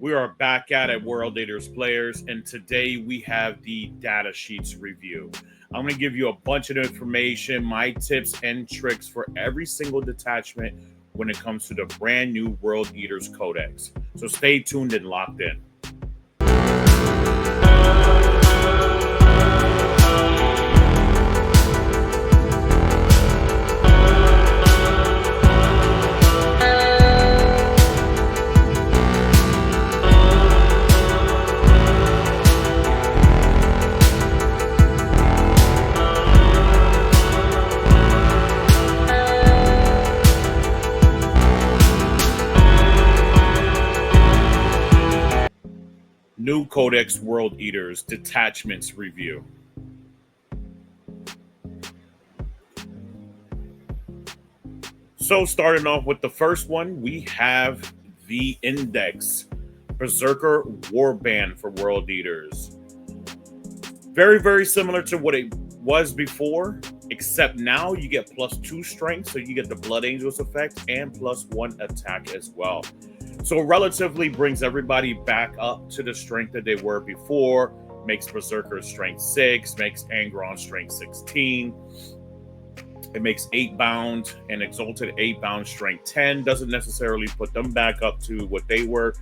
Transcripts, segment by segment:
We are back at it, World Leaders players, and today we have the data sheets review. I'm going to give you a bunch of information, my tips and tricks for every single detachment when it comes to the brand new World Eaters Codex. So stay tuned and locked in. New Codex World Eaters Detachments review. So starting off with the first one, we have the Index Berserker Warband for World Eaters. Very, very similar to what it was before, except now you get +2 strength, so you get the Blood Angels effect and +1 attack as well. So relatively brings everybody back up to the strength that they were before, makes Berserker strength 6, makes Angron strength 16. It makes 8-bound and Exalted 8-bound strength 10. Doesn't necessarily put them back up to what they were,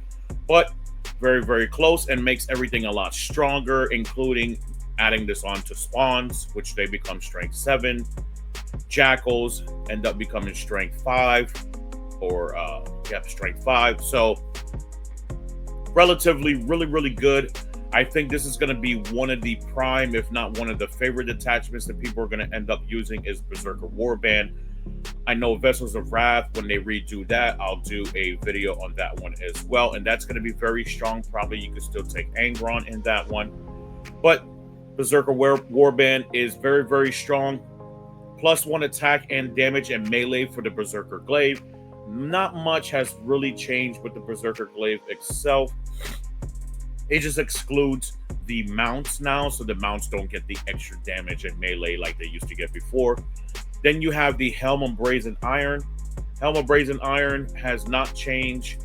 but very, very close, and makes everything a lot stronger, including adding this on to spawns, which they become strength 7. Jackals end up becoming strength 5. Or strength 5. So relatively really good. I think this is going to be one of the prime, if not one of the favorite detachments that people are going to end up using is Berserker Warband. I know Vessels of Wrath, when they redo that, I'll do a video on that one as well, and that's going to be very strong. Probably you could still take Angron in that one, but Berserker Warband is very, very strong. +1 attack and damage and melee for the Berserker Glaive. Not much has really changed with the Berserker Glaive itself. It just excludes the mounts now, so the mounts don't get the extra damage and melee like they used to get before. Then you have the Helm of Brazen Iron. Helm of Brazen Iron has not changed,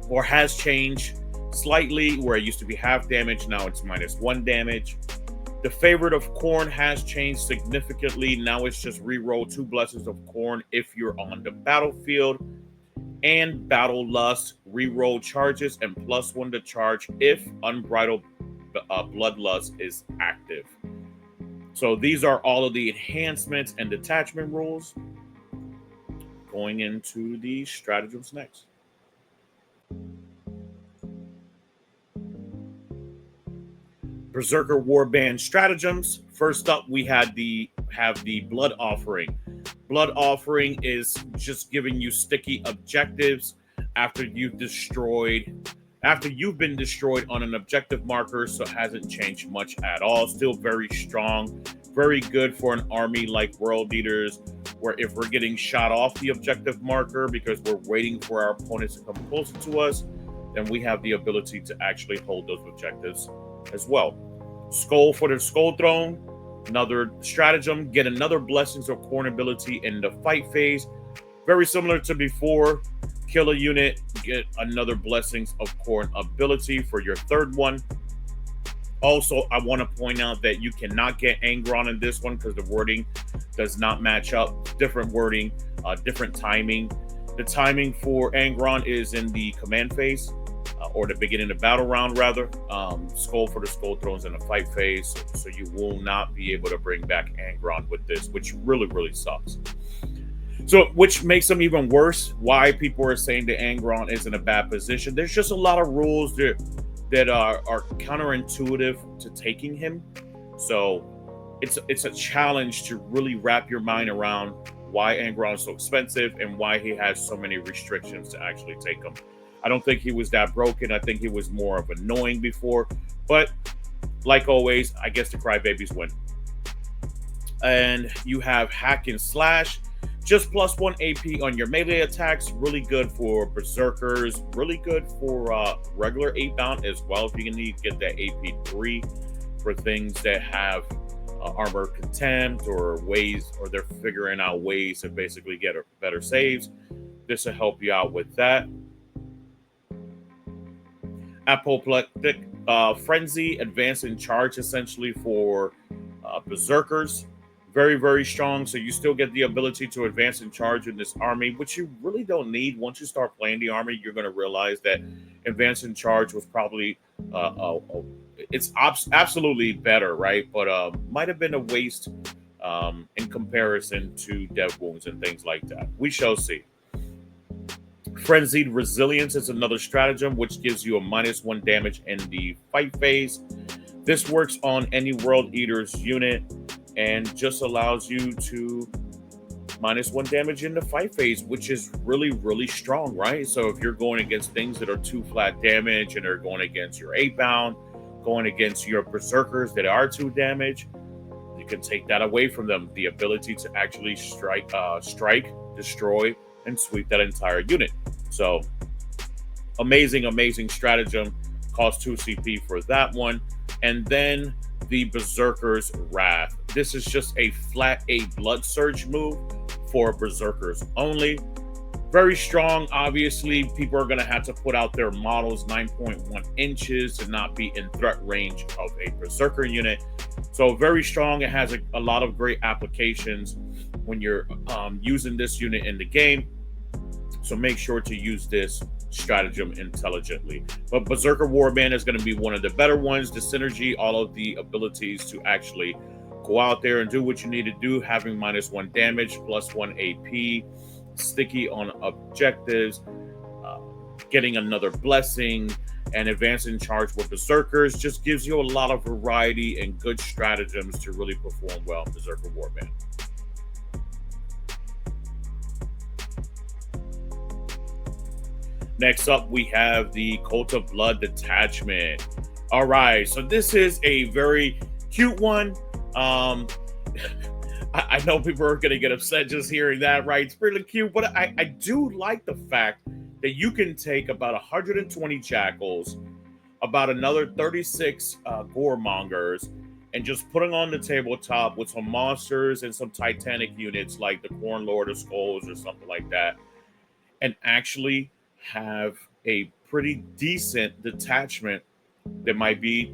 or has changed slightly, where it used to be half damage, now it's -1 damage. The Favorite of Khorne has changed significantly. Now it's just reroll 2 Blessings of Khorne if you're on the battlefield. And Battle Lust, reroll charges and +1 to charge if Unbridled Bloodlust is active. So these are all of the enhancements and detachment rules. Going into the stratagems next. Berserker Warband stratagems. First up, we have the Blood Offering. Blood Offering is just giving you sticky objectives after you've been destroyed on an objective marker, so it hasn't changed much at all. Still very strong, very good for an army like World Eaters, where if we're getting shot off the objective marker because we're waiting for our opponents to come closer to us, then we have the ability to actually hold those objectives as well. Skull for the Skull Throne, another stratagem. Get another Blessings of Khorne ability in the fight phase. Very similar to before. Kill a unit, get another Blessings of Khorne ability for your third one. Also, I want to point out that you cannot get Angron in this one because the wording does not match up. Different wording, different timing. The timing for Angron is in the command phase, or the beginning of battle round, rather. Skull for the Skull Thrones in the fight phase, so you will not be able to bring back Angron with this, which really sucks. So, which makes them even worse. Why people are saying that Angron is in a bad position. There's just a lot of rules that are counterintuitive to taking him. So it's a challenge to really wrap your mind around why Angron is so expensive and why he has so many restrictions to actually take him. I don't think he was that broken. I think he was more of annoying before. But like always, I guess the crybabies win. And you have Hack and Slash. Just +1 AP on your melee attacks. Really good for Berserkers. Really good for regular 8-bound as well. If you need to get that AP3 for things that have armor contempt or ways, or they're figuring out ways to basically get better saves. This will help you out with that. Apoplectic Frenzy, Advance in Charge, essentially for Berserkers. Very, very strong. So you still get the ability to advance in charge in this army, which you really don't need. Once you start playing the army, you're going to realize that advance in charge was probably it's absolutely better, right? But might have been a waste in comparison to dev wounds and things like that. We shall see. Frenzied Resilience is another stratagem which gives you a -1 damage in the fight phase. This works on any World Eater's unit and just allows you to -1 damage in the fight phase, which is really, really strong, right? So if you're going against things that are 2 flat damage and they're going against your 8-bound, going against your Berserkers that are 2 damage, you can take that away from them. The ability to actually strike, destroy, and sweep that entire unit. So amazing, amazing stratagem. Cost 2 CP for that one. And then the Berserker's Wrath. This is just a flat A Blood Surge move for Berserkers only. Very strong. Obviously, people are going to have to put out their models 9.1 inches to not be in threat range of a Berserker unit. So very strong. It has a lot of great applications when you're using this unit in the game. So make sure to use this stratagem intelligently. But Berserker Warband is going to be one of the better ones. The synergy, all of the abilities to actually go out there and do what you need to do, having -1 damage, +1 AP, sticky on objectives, getting another blessing, and advance in charge with Berserkers just gives you a lot of variety and good stratagems to really perform well in Berserker Warband. Next up, we have the Cult of Blood Detachment. All right, so this is a very cute one. I know people are going to get upset just hearing that, right? It's pretty cute, but I do like the fact that you can take about 120 Jackals, about another 36 Goremongers, and just putting on the tabletop with some monsters and some Titanic units like the Corn Lord of Skulls or something like that, and actually have a pretty decent detachment that might be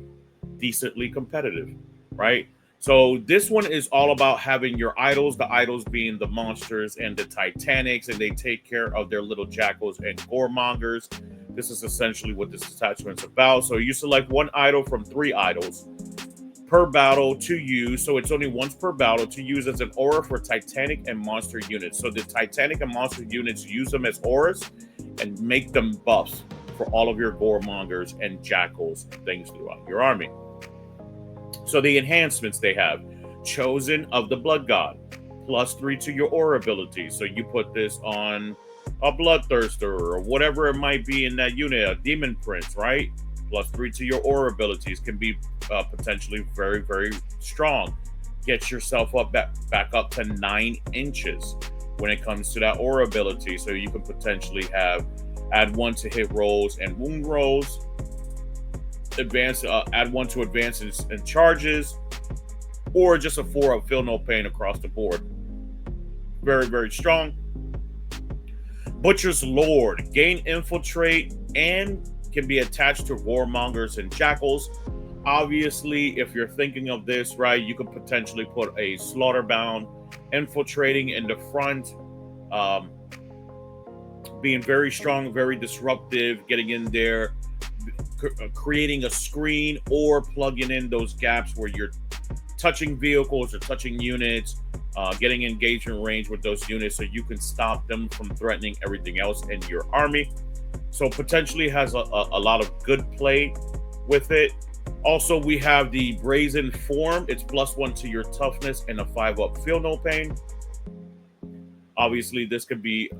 decently competitive, right? So this one is all about having your idols, the idols being the monsters and the Titanics, and they take care of their little Jackals and Goremongers. This is essentially what this detachment's about. So you select one idol from 3 idols per battle to use. So it's only once per battle to use as an aura for Titanic and monster units. So the Titanic and monster units, use them as auras and make them buffs for all of your Goremongers and Jackals and things throughout your army. So the enhancements they have: Chosen of the Blood God, +3 to your aura ability. So you put this on a Bloodthirster or whatever it might be in that unit, a Demon Prince, right? +3 to your aura abilities can be potentially very, very strong. Get yourself up back up to 9 inches when it comes to that aura ability. So you can potentially add 1 to hit rolls and wound rolls. Add 1 to advances and charges, or just a 4 of feel no pain across the board. Very, very strong. Butcher's Lord, gain infiltrate and can be attached to Warmongers and Jackals. Obviously, if you're thinking of this, right, you could potentially put a Slaughterbound infiltrating in the front, being very strong, very disruptive, getting in there, creating a screen, or plugging in those gaps where you're touching vehicles or touching units, getting engagement range with those units so you can stop them from threatening everything else in your army. So potentially has a lot of good play with it. Also, we have the Brazen Form. It's +1 to your toughness and a 5-up feel no pain. Obviously, this could be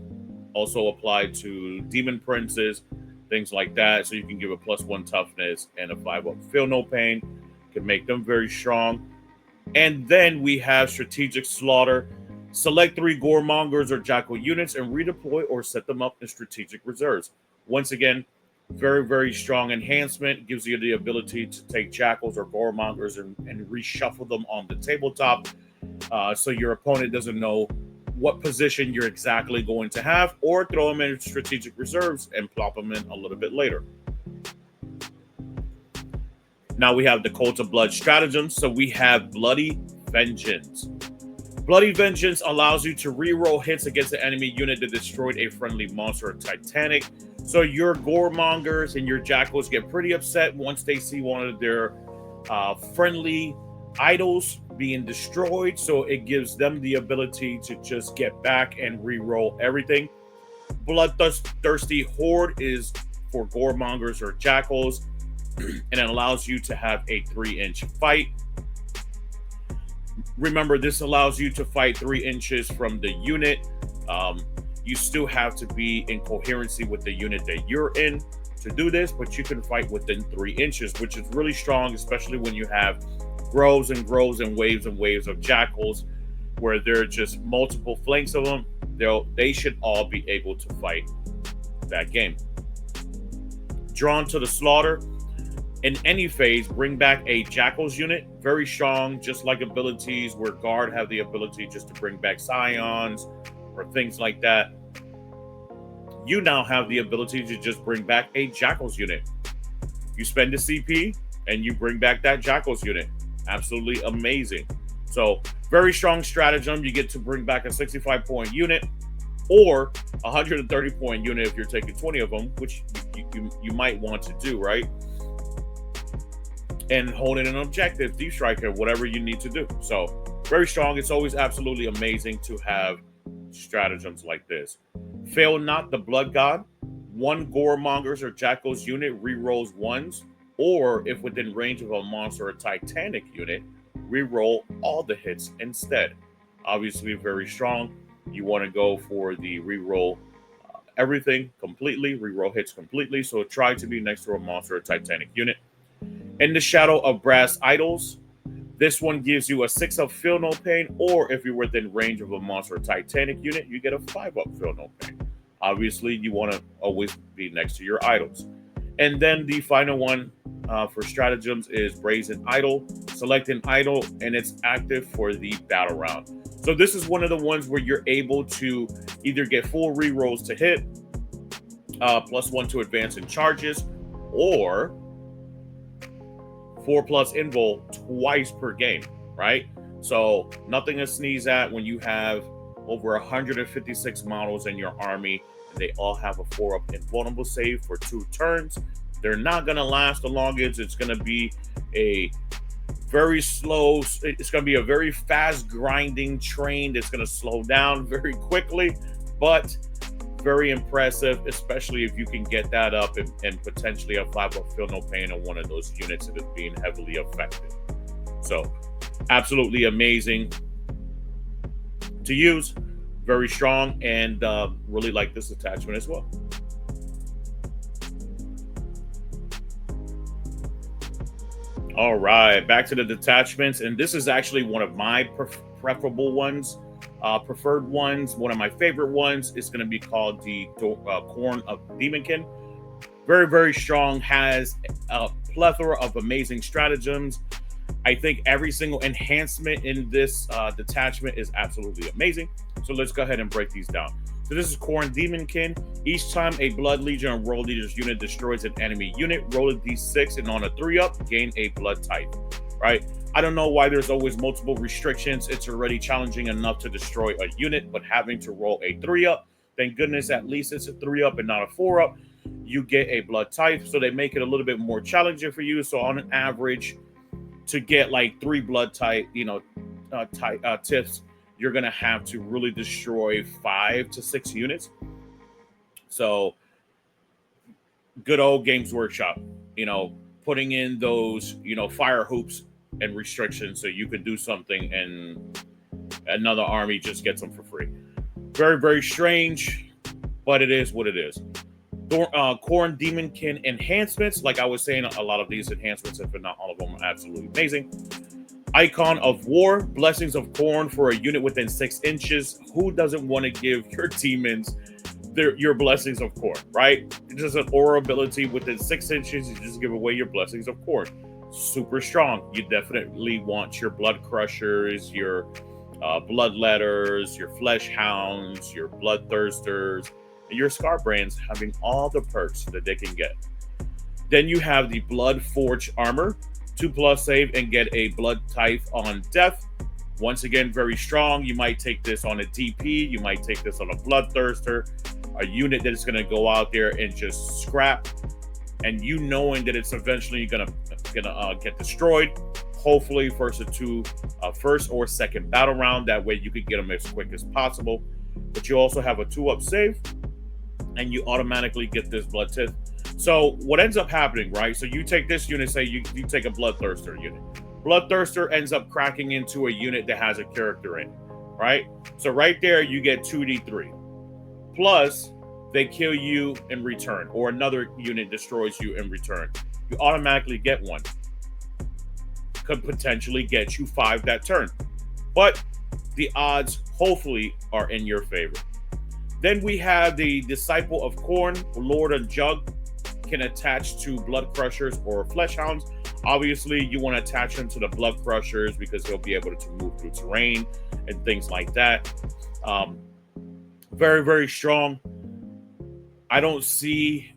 also applied to Demon Princes, things like that. So you can give a +1 toughness and a 5-up feel no pain. Can make them very strong. And then we have Strategic Slaughter. Select 3 Goremongers or Jackal units and redeploy or set them up in strategic reserves. Once again, very, very strong enhancement. Gives you the ability to take Jackals or Goremongers and reshuffle them on the tabletop, so your opponent doesn't know what position you're exactly going to have, or throw them in strategic reserves and plop them in a little bit later. Now we have the Cult of Blood stratagem. So we have Bloody Vengeance. Bloody Vengeance allows you to reroll hits against an enemy unit that destroyed a friendly monster or Titanic. So your goremongers and your jackals get pretty upset once they see one of their friendly idols being destroyed. So it gives them the ability to just get back and reroll everything. Bloodthirsty Horde is for goremongers or jackals, and it allows you to have a 3-inch fight. Remember, this allows you to fight 3 inches from the unit. You still have to be in coherency with the unit that you're in to do this, but you can fight within 3 inches, which is really strong, especially when you have groves and waves of jackals, where there are just multiple flanks of them. They should all be able to fight that game. Drawn to the Slaughter. In any phase, bring back a Jackals unit. Very strong, just like abilities where Guard have the ability just to bring back Scions or things like that. You now have the ability to just bring back a Jackals unit. You spend a CP and you bring back that Jackals unit. Absolutely amazing. So, very strong stratagem. You get to bring back a 65-point unit or a 130-point unit if you're taking 20 of them, which you might want to do, right? And holding an objective, deep striker, whatever you need to do. So very strong. It's always absolutely amazing to have stratagems like this. Fail not the Blood God. 1 goremongers or jackals unit rerolls 1s, or if within range of a monster or Titanic unit, reroll all the hits instead. Obviously very strong. You want to go for the reroll everything completely, reroll hits completely. So try to be next to a monster or Titanic unit. In the Shadow of Brass Idols, this one gives you a 6 up Feel No Pain, or if you're within range of a monster or Titanic unit, you get a 5 up Feel No Pain. Obviously, you want to always be next to your idols. And then the final one for stratagems is Brazen Idol. Select an idol, and it's active for the battle round. So this is one of the ones where you're able to either get full rerolls to hit, +1 to advance in charges, or 4+ invul twice per game, right? So nothing to sneeze at when you have over 156 models in your army, and they all have a 4-up invulnerable save for 2 turns. They're not going to last the longest. It's going to be a very slow, it's going to be a very fast grinding train that's going to slow down very quickly, but very impressive, especially if you can get that up and potentially a 5-up Feel No Pain on one of those units that is being heavily affected. So absolutely amazing to use, very strong, and really like this attachment as well. All right, back to the detachments, and this is actually one of my preferred ones. One of my favorite ones is going to be called the Khorne of Demonkin. Very, very strong, has a plethora of amazing stratagems. I think every single enhancement in this detachment is absolutely amazing. So let's go ahead and break these down. So this is Khorne Demonkin. Each time a Blood Legion or World Leaders unit destroys an enemy unit, roll a d6, and on a 3-up, gain a blood type, right? I don't know why there's always multiple restrictions. It's already challenging enough to destroy a unit, but having to roll a 3-up, thank goodness at least it's a 3-up and not a 4-up, you get a blood type. So they make it a little bit more challenging for you. So on an average, to get like 3 blood type, tips, you're going to have to really destroy 5 to 6 units. So good old Games Workshop, putting in those, fire hoops and restrictions so you could do something and another army just gets them for free. Very, very strange, but it is what it is. Khorne Demonkin enhancements, like I was saying, a lot of these enhancements, if not all of them, are absolutely amazing. Icon of War, Blessings of Khorne for a unit within 6 inches. Who doesn't want to give your demons your Blessings of Khorne, right? It's just an aura ability within 6 inches. You just give away your Blessings of Khorne. Super strong. You definitely want your Blood Crushers, your Bloodletters, your Flesh Hounds, your Bloodthirsters, and your Scarbrands having all the perks that they can get. Then you have the Blood Forge Armor. 2+ save, and get a blood type on death. Once again, very strong. You might take this on a DP. You might take this on a bloodthirster, a unit that is going to go out there and just scrap. And you knowing that it's eventually gonna get destroyed. Hopefully, first or second battle round. That way, you could get them as quick as possible. But you also have a 2+ save, and you automatically get this blood tip. So what ends up happening, right? So you take this unit, say you take a bloodthirster unit. Bloodthirster ends up cracking into a unit that has a character in it, right? So right there, you get 2d3. Plus, they kill you in return, or another unit destroys you in return. You automatically get 1. Could potentially get you 5 that turn. But the odds, hopefully, are in your favor. Then we have the Disciple of Khorne, Lord of Jug, can attach to Blood Crushers or Flesh Hounds. Obviously, you want to attach him to the Blood Crushers because he'll be able to move through terrain and things like that. Very, very strong. I don't see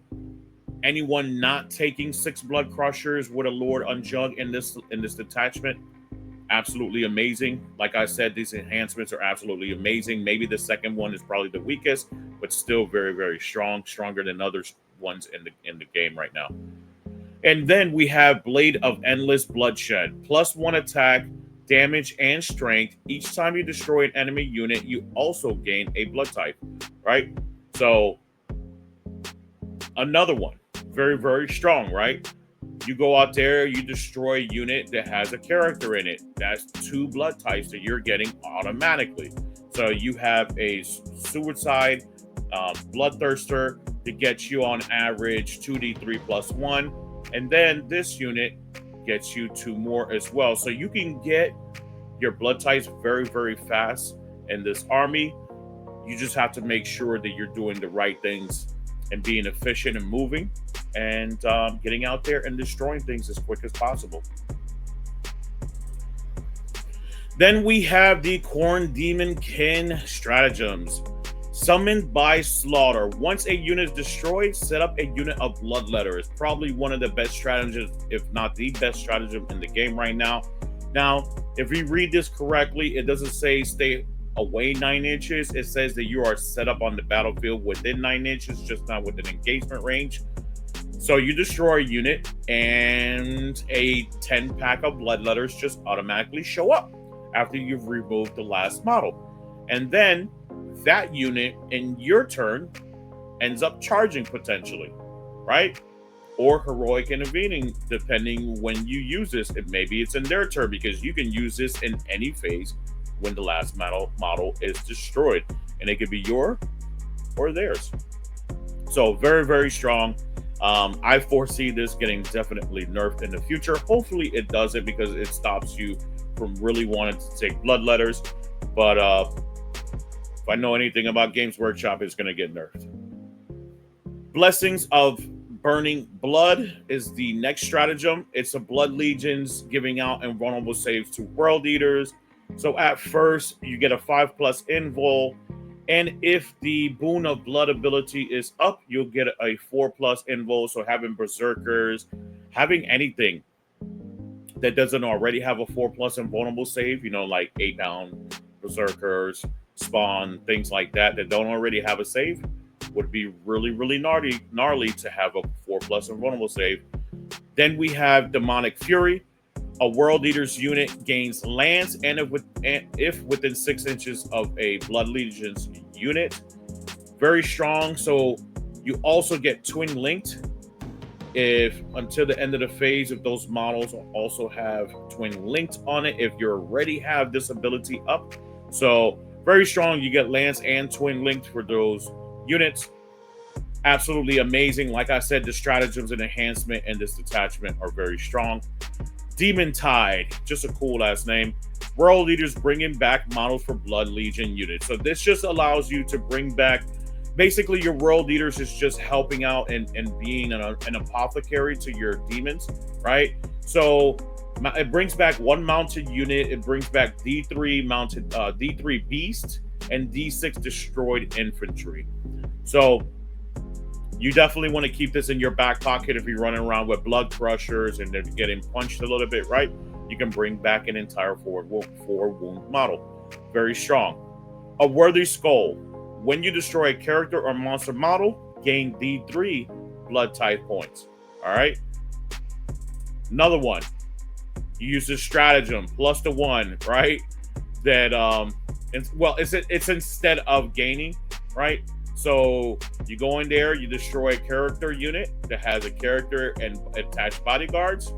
anyone not taking 6 Blood Crushers with a Lord Unjug in this detachment. Absolutely amazing. Like I said, these enhancements are absolutely amazing. Maybe the second one is probably the weakest, but still very, very strong, stronger than other ones in the game right now. And then we have Blade of Endless Bloodshed, +1 attack, damage, and strength. Each time you destroy an enemy unit, you also gain a blood type, right? So another one, very, very strong, right? You go out there, you destroy a unit that has a character in it. That's 2 blood types that you're getting automatically. So you have a suicide bloodthirster that gets you on average 2d3 +1. And then this unit gets you 2 more as well. So you can get your blood types very, very fast in this army. You just have to make sure that you're doing the right things and being efficient and moving and getting out there and destroying things as quick as possible. Then we have the Khorne Demon Kin stratagems. Summoned by Slaughter. Once a unit is destroyed, set up a unit of Bloodletter. It's probably one of the best stratagems, if not the best stratagem in the game right now. Now, if we read this correctly, it doesn't say stay away 9 inches. It says that you are set up on the battlefield within 9 inches, just not within engagement range. So you destroy a unit, and a 10-pack of Bloodletters just automatically show up after you've removed the last model. And then that unit in your turn ends up charging potentially, right? Or heroic intervening, depending when you use this. Maybe it's in their turn, because you can use this in any phase when the last model is destroyed, and it could be your or theirs. So very, very strong. I foresee this getting definitely nerfed in the future. Hopefully it doesn't, because it stops you from really wanting to take Bloodletters. But if I know anything about Games Workshop, it's going to get nerfed. Blessings of Burning Blood is the next stratagem. It's a Blood Legions giving out invulnerable saves to World Eaters. So at first, you get a 5+ invul. And if the Boon of Blood ability is up, you'll get a 4+ invul. So having Berserkers, having anything that doesn't already have a 4+ invulnerable save, you know, like 8-bound Berserkers, Spawn, things like that don't already have a save, would be really, really gnarly to have a 4+ invulnerable save. Then we have Demonic Fury. A World Eater's unit gains Lance, and if within 6 inches of a Blood Legion's unit. Very strong. So you also get Twin Linked if until the end of the phase, if those models also have Twin Linked on it, if you already have this ability up. So very strong. You get Lance and Twin Linked for those units. Absolutely amazing. Like I said, the stratagems and enhancement in this detachment are very strong. Demon Tide, just a cool last name. World Eaters bringing back models for Blood Legion units. So this just allows you to bring back, basically your World Eaters is just helping out and being an apothecary to your demons, right? So it brings back 1 mounted unit. It brings back D3 mounted, D3 Beast, and D6 destroyed infantry. So You definitely want to keep this in your back pocket if you're running around with blood crushers and they're getting punched a little bit, right? You can bring back an entire four wound model. Very strong. A worthy skull. When you destroy a character or monster model, gain D3 blood type points. All right. Another one. You use this stratagem plus the 1, right? That it's instead of gaining, right? So you go in there, you destroy a character unit that has a character and attached bodyguards,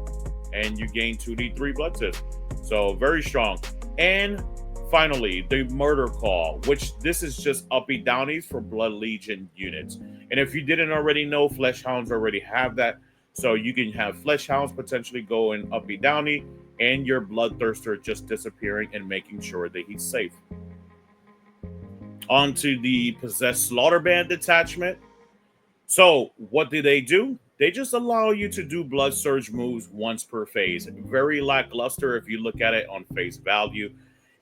and you gain 2d3 blood tips. So very strong. And finally, the murder call, which this is just uppy downies for Blood Legion units. And if you didn't already know, Flesh Hounds already have that. So you can have Flesh Hounds potentially go in uppy downy, and your Bloodthirster just disappearing and making sure that he's safe. Onto the Possessed Slaughterband detachment. So what do? They just allow you to do Blood Surge moves once per phase. Very lackluster if you look at it on face value.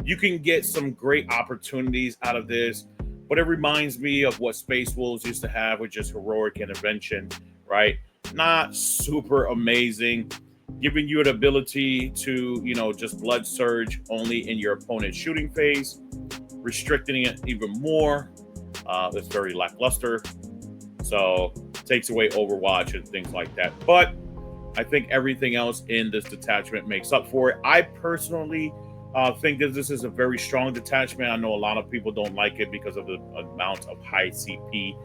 You can get some great opportunities out of this, but it reminds me of what Space Wolves used to have, which is Heroic Intervention, right? Not super amazing, giving you an ability to, just Blood Surge only in your opponent's shooting phase, restricting it even more. It's very lackluster. So takes away Overwatch and things like that. But I think everything else in this detachment makes up for it. I personally think that this is a very strong detachment. I know a lot of people don't like it because of the amount of high CP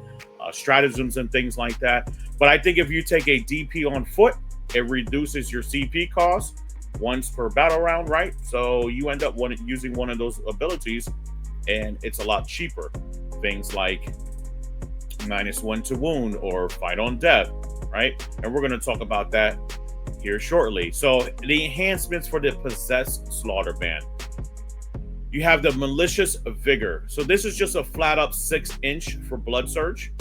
stratagems and things like that. But I think if you take a DP on foot, it reduces your CP cost once per battle round, right? So you end up using one of those abilities, and it's a lot cheaper. Things like -1 to wound or fight on death, right? And we're going to talk about that here shortly. So the enhancements for the Possessed Slaughterband. You have the Malicious Vigor. So this is just a flat up 6-inch for Blood Surge.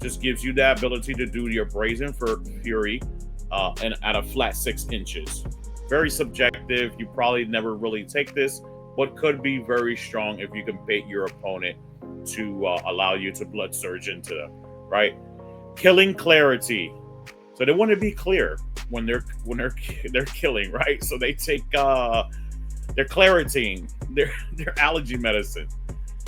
Just gives you the ability to do your Brazen for Fury and at a flat 6 inches. Very subjective. You probably never really take this, but could be very strong if you can bait your opponent to allow you to Blood Surge into them, right? Killing Clarity. So they want to be clear when they're killing, right? So they take their Claritine, their allergy medicine.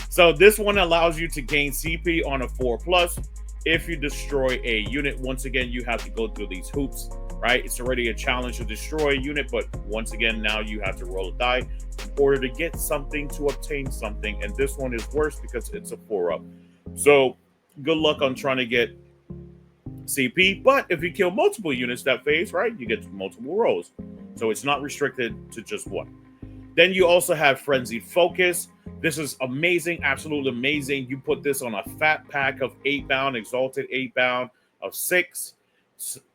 So this one allows you to gain CP on a 4+. If you destroy a unit, once again, you have to go through these hoops, right? It's already a challenge to destroy a unit, but once again, now you have to roll a die in order to get something, to obtain something. And this one is worse because it's a 4-up. So good luck on trying to get CP. But if you kill multiple units that phase, right, you get multiple rolls. So it's not restricted to just one. Then you also have Frenzied Focus. This is amazing, absolutely amazing. You put this on a fat pack of 8-bound, Exalted 8-bound of 6,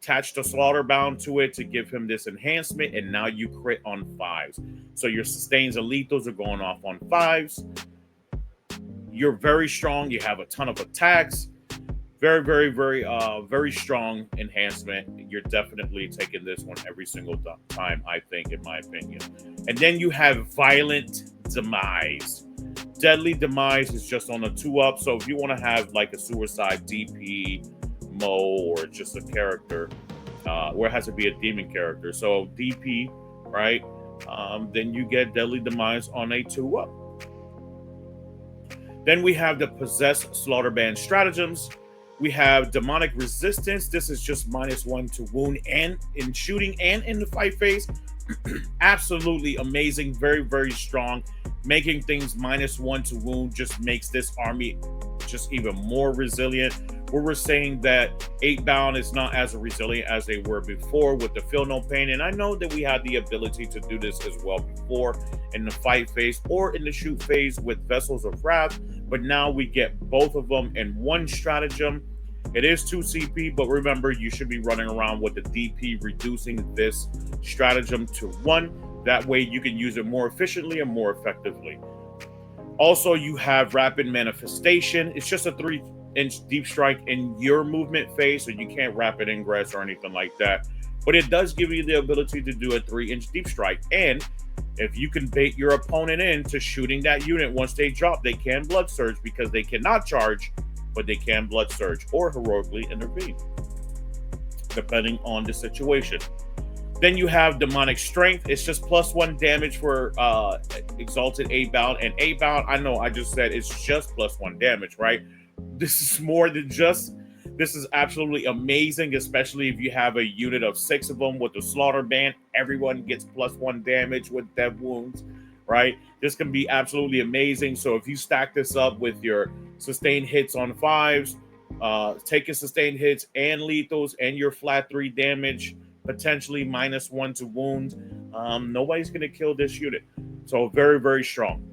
attach the Slaughterbound to it to give him this enhancement, and now you crit on 5s. So your sustains and lethals are going off on 5s. You're very strong. You have a ton of attacks. Very, very, very strong enhancement. You're definitely taking this one every single time, I think, in my opinion. And then you have Violent Demise. Deadly Demise is just on a 2-up. So if you want to have like a Suicide DP, Mo, or just a character, where it has to be a demon character. So DP, right? Then you get Deadly Demise on a 2-up. Then we have the Possessed Slaughterband stratagems. We have Demonic Resistance. This is just -1 to wound and in shooting and in the fight phase. Absolutely amazing. Very, very strong. Making things -1 to wound just makes this army just even more resilient. Where we're saying that 8-bound is not as resilient as they were before with the Feel No Pain. And I know that we had the ability to do this as well before in the fight phase or in the shoot phase with Vessels of Wrath. But now we get both of them in one stratagem. It is 2 CP, but remember, you should be running around with the DP reducing this stratagem to 1. That way you can use it more efficiently and more effectively. Also, you have Rapid Manifestation. It's just a 3-inch deep strike in your movement phase, so you can't rapid ingress or anything like that. But it does give you the ability to do a 3-inch deep strike. And if you can bait your opponent into shooting that unit once they drop, they can Blood Surge because they cannot charge but they can blood surge or heroically intervene, depending on the situation. Then you have demonic strength. It's just +1 damage for exalted 8-bound. And 8-bound, I know I just said it's just +1 damage, right? This is more than just. This is absolutely amazing, especially if you have a unit of 6 of them with the slaughter band. Everyone gets +1 damage with dead wounds, right? This can be absolutely amazing. So if you stack this up with your sustained hits on 5s, taking sustained hits and lethals and your flat 3 damage, potentially -1 to wound, nobody's going to kill this unit. So very, very strong.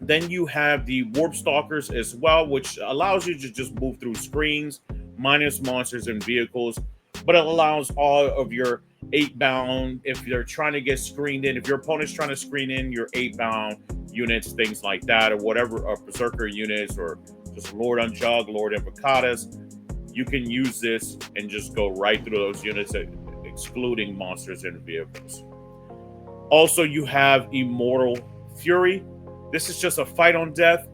Then you have the Warp Stalkers as well, which allows you to just move through screens, minus monsters and vehicles, but it allows all of your 8-bound, if you're trying to get screened in, if your opponent's trying to screen in your 8-bound units, things like that, or whatever, or Berserker units, or just Lord Unjug, Lord Invocatus, you can use this and just go right through those units, excluding monsters and vehicles. Also, you have Immortal Fury. This is just a fight on death.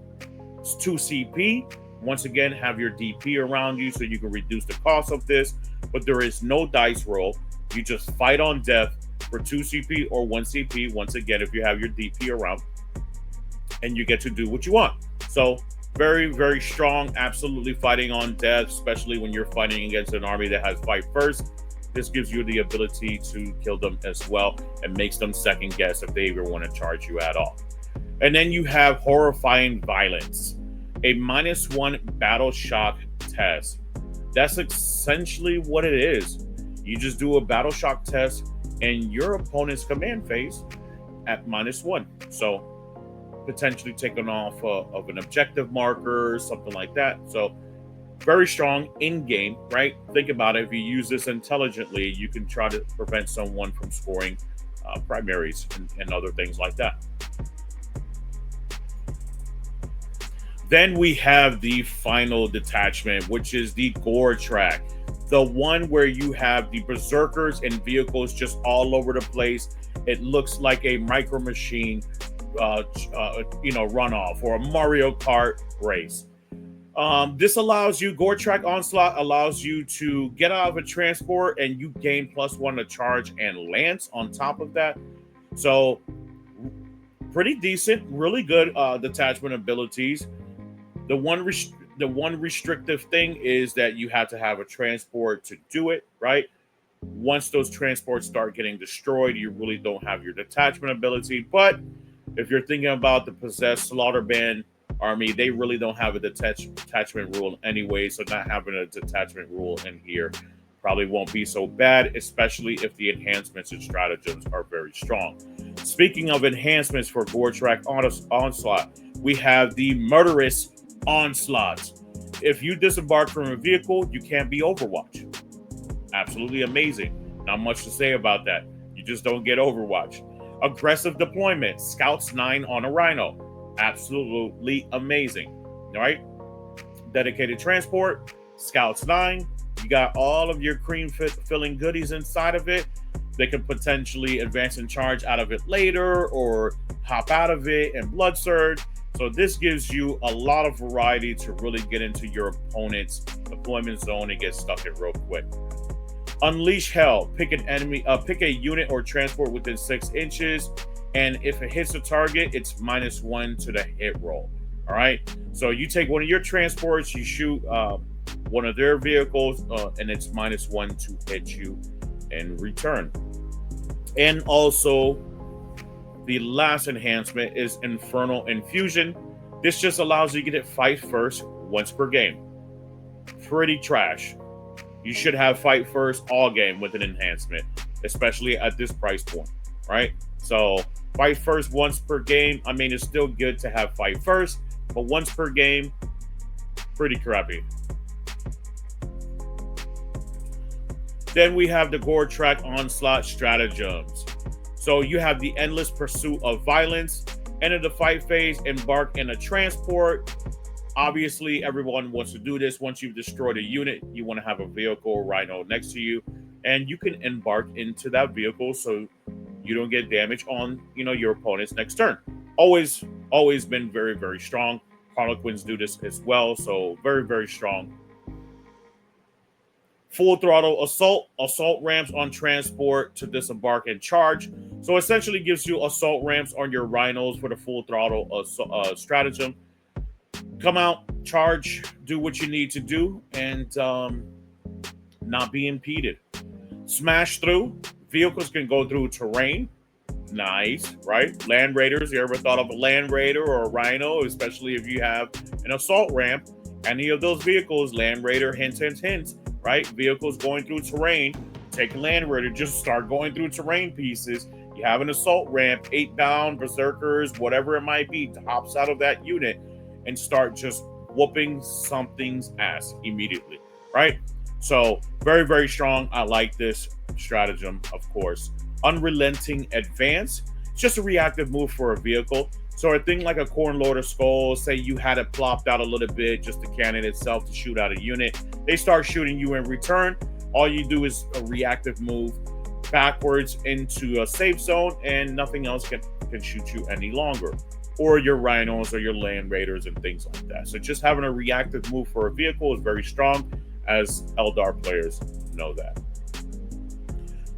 It's 2 CP. Once again, have your DP around you so you can reduce the cost of this, but there is no dice roll. You just fight on death for 2 CP or 1 CP, once again, if you have your DP around, and you get to do what you want. So very, very strong, absolutely fighting on death, especially when you're fighting against an army that has fight first. This gives you the ability to kill them as well and makes them second guess if they even want to charge you at all. And then you have Horrifying Violence, a -1 battle shock test. That's essentially what it is. You just do a battle shock test and your opponent's command phase at -1. So potentially taken off of an objective marker or something like that. So very strong in game, right? Think about it. If you use this intelligently, you can try to prevent someone from scoring primaries and other things like that. Then we have the final detachment, which is the Gore Track. The one where you have the Berserkers and vehicles just all over the place. It looks like a Micro Machine, runoff or a Mario Kart race. This allows you, Gore Track Onslaught allows you to get out of a transport and you gain +1 to charge and lance on top of that. So pretty decent, really good detachment abilities. The one restrictive thing is that you have to have a transport to do it, right? Once those transports start getting destroyed, you really don't have your detachment ability. But if you're thinking about the possessed slaughter band army, they really don't have a detachment rule anyway, so not having a detachment rule in here probably won't be so bad, especially if the enhancements and stratagems are very strong. Speaking of enhancements for Gore Track Onslaught, we have the Murderous Onslaught. If you disembark from a vehicle, you can't be Overwatch. Absolutely amazing. Not much to say about that. You just don't get Overwatch. Aggressive deployment. Scouts 9 on a Rhino. Absolutely amazing. All right? Dedicated transport. Scouts 9. You got all of your cream filling goodies inside of it. They can potentially advance and charge out of it later or hop out of it and blood surge. So this gives you a lot of variety to really get into your opponent's deployment zone and get stuck in real quick. Unleash Hell. Pick a unit or transport within 6 inches, and if it hits a target, it's -1 to the hit roll. All right. So you take one of your transports, you shoot one of their vehicles, and it's -1 to hit you in return. And also, the last enhancement is Infernal Infusion. This just allows you to get it fight first once per game. Pretty trash. You should have fight first all game with an enhancement, especially at this price point, right? So fight first once per game. I mean, it's still good to have fight first, but once per game, pretty crappy. Then we have the Gore Track Onslaught stratagems. So you have the Endless Pursuit of Violence. Enter the fight phase, embark in a transport. Obviously, everyone wants to do this. Once you've destroyed a unit, you want to have a vehicle or Rhino next to you, and you can embark into that vehicle so you don't get damage on your opponent's next turn. Always been very, very strong. Harlequins do this as well, so very, very strong. Full throttle assault ramps on transport to disembark and charge. So essentially gives you assault ramps on your rhinos for the full throttle stratagem. Come out, charge, do what you need to do, and not be impeded. Smash through. Vehicles can go through terrain. Nice, right? Land Raiders. You ever thought of a Land Raider or a Rhino, especially if you have an assault ramp? Any of those vehicles, Land Raider, hint, hint, hint, right? Vehicles going through terrain. Take a Land Raider, just start going through terrain pieces. You have an assault ramp, 8-bound, berserkers, whatever it might be, hops out of that unit and start just whooping something's ass immediately, right? So very, very strong. I like this stratagem, of course. Unrelenting advance. It's just a reactive move for a vehicle. So a thing like a Corn Lord Skull, say you had it plopped out a little bit, just the cannon itself to shoot out a unit. They start shooting you in return. All you do is a reactive move backwards into a safe zone, and nothing else can shoot you any longer. Or your Rhinos or your Land Raiders and things like that. So just having a reactive move for a vehicle is very strong, as Eldar players know that.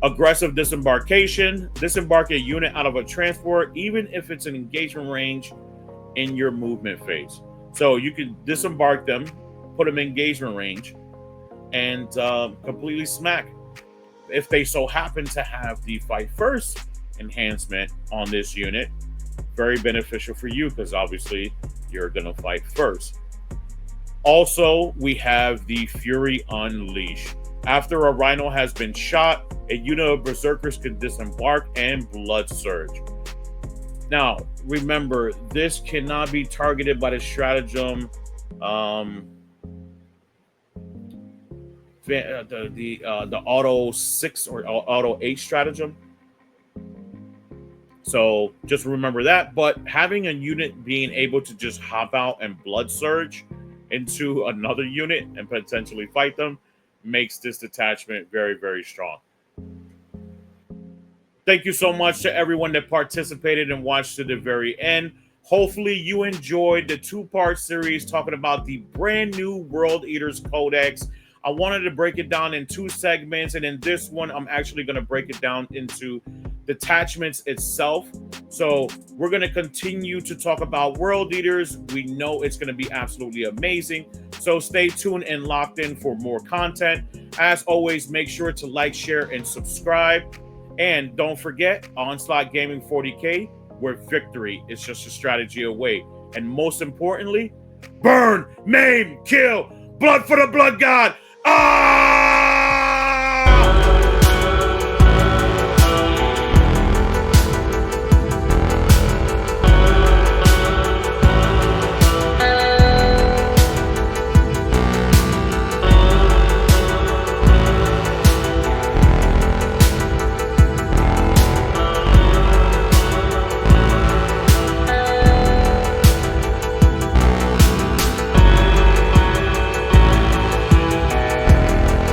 Aggressive disembarkation. Disembark a unit out of a transport, even if it's an engagement range in your movement phase. So you can disembark them, put them in engagement range, and completely smack. If they so happen to have the fight first enhancement on this unit, very beneficial for you because obviously you're going to fight first. Also, we have the Fury Unleash. After a Rhino has been shot, a unit of berserkers can disembark and blood surge. Now, remember, this cannot be targeted by the stratagem, the auto 6 or auto 8 stratagem. So just remember that. But having a unit being able to just hop out and blood surge into another unit and potentially fight them makes this detachment very, very strong. Thank you so much to everyone that participated and watched to the very end. Hopefully you enjoyed the 2-part series talking about the brand new World Eaters Codex. I wanted to break it down in 2 segments, and in this one, I'm actually going to break it down into Detachments itself. So we're going to continue to talk about World Eaters. We know it's going to be absolutely amazing. So stay tuned and locked in for more content. As always, make sure to like, share, and subscribe. And don't forget, Onslaught Gaming 40K, where victory is just a strategy away. And most importantly, burn, maim, kill, blood for the blood god. Ah!